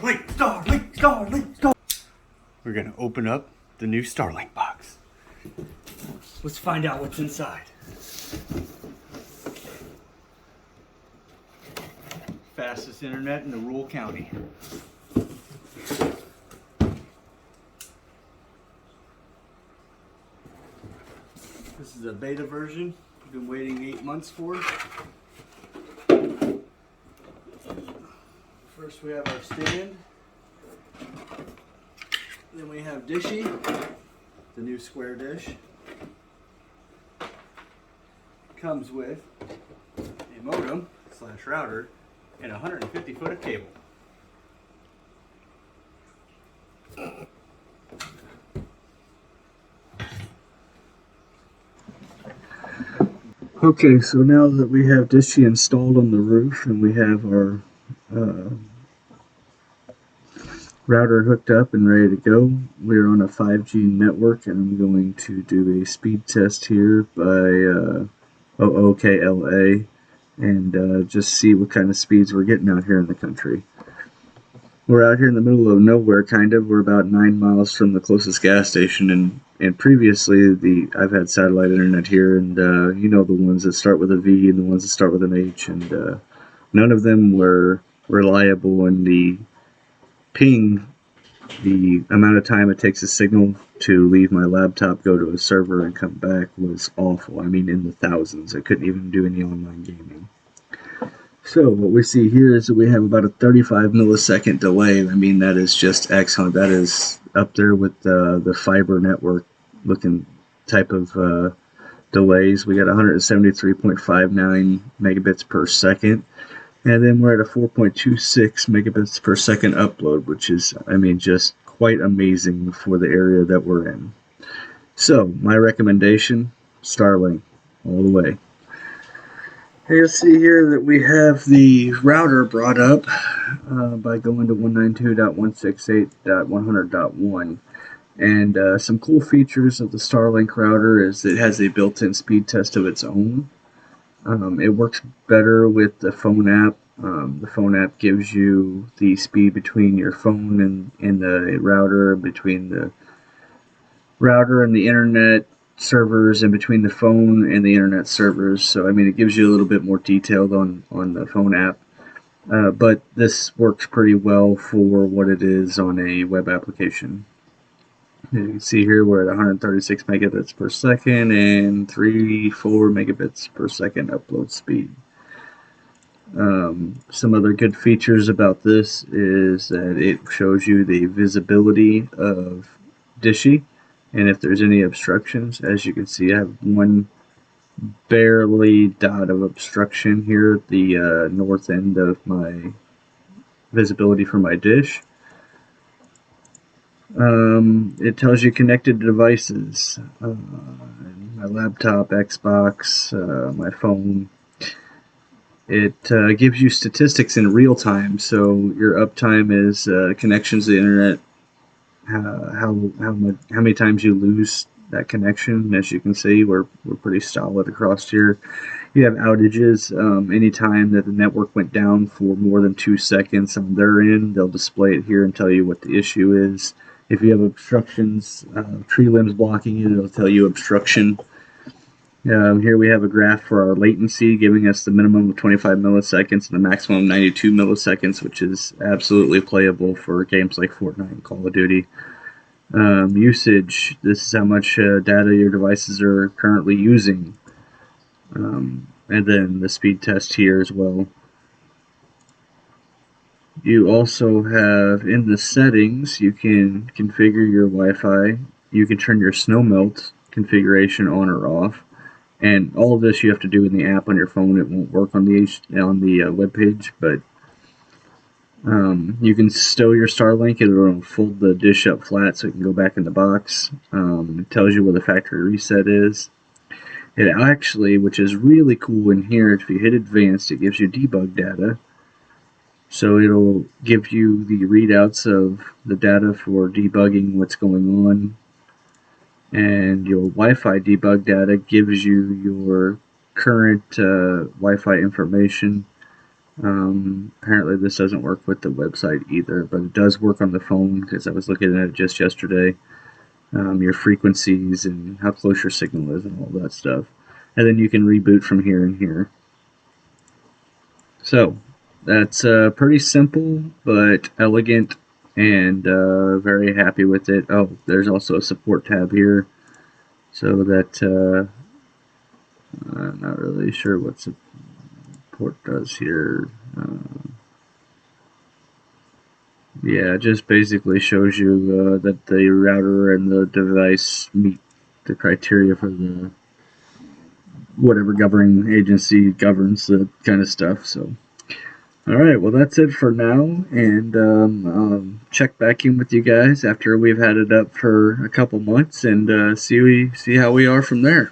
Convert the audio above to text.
Starlink. We're gonna open up the new Starlink box. Let's find out what's inside. Fastest internet in the rural county. This is a beta version. I've been waiting 8 months for. First we have our stand. Then we have Dishy, the new square dish. Comes with a modem / router and 150 foot of cable. Okay, so now that we have Dishy installed on the roof and we have our router hooked up and ready to go, we're on a 5G network, and I'm going to do a speed test here by OOKLA and just see what kind of speeds we're getting out here in the country. We're out here in the middle of nowhere, kind of. We're about 9 miles from the closest gas station, and previously I've had satellite internet here, and you know, the ones that start with a V and the ones that start with an H, and none of them were reliable, and the ping, the amount of time it takes a signal to leave my laptop, go to a server, and come back was awful. I mean, in the thousands. I couldn't even do any online gaming. So what we see here is that we have about a 35 millisecond delay. I mean, that is just excellent. That is up there with the fiber network looking type of delays. We got 173.59 megabits per second. And then we're at a 4.26 megabits per second upload, which is, I mean, just quite amazing for the area that we're in. So, my recommendation, Starlink, all the way. You'll see here that we have the router brought up by going to 192.168.100.1. And some cool features of the Starlink router is it has a built-in speed test of its own. It works better with the phone app. The phone app gives you the speed between your phone and the router, between the router and the internet servers, and between the phone and the internet servers. So, I mean, it gives you a little bit more detailed on the phone app. But this works pretty well for what it is on a web application. You can see here we're at 136 megabits per second and 4 megabits per second upload speed. Some other good features about this is that it shows you the visibility of Dishy, and if there's any obstructions. As you can see, I have one barely dot of obstruction here at the north end of my visibility for my dish. It tells you connected devices, my laptop, Xbox, my phone. It gives you statistics in real time, so your uptime is connections to the internet, how many times you lose that connection. As you can see, we're pretty solid across here. You have outages. Anytime that the network went down for more than 2 seconds on their end, they'll display it here and tell you what the issue is. If you have obstructions, tree limbs blocking it, it'll tell you obstruction. Here we have a graph for our latency, giving us the minimum of 25 milliseconds and the maximum of 92 milliseconds, which is absolutely playable for games like Fortnite and Call of Duty. Usage, this is how much data your devices are currently using. And then the speed test here as well. You also have, in the settings, you can configure your Wi-Fi. You can turn your snow melt configuration on or off. And all of this you have to do in the app on your phone. It won't work on the web page, but you can stow your Starlink. It'll fold the dish up flat so it can go back in the box. It tells you where the factory reset is. It actually, which is really cool in here, if you hit advanced, it gives you debug data. So it'll give you the readouts of the data for debugging what's going on. And your Wi-Fi debug data gives you your current Wi-Fi information. Apparently this doesn't work with the website either, but it does work on the phone because I was looking at it just yesterday. Your frequencies and how close your signal is and all that stuff. And then you can reboot from here and here. So that's pretty simple but elegant, and very happy with it. Oh, there's also a support tab here, so that I'm not really sure what support does here. Yeah, it just basically shows you that the router and the device meet the criteria for the whatever governing agency governs the kind of stuff. So, all right, well that's it for now, and check back in with you guys after we've had it up for a couple months and see how we are from there.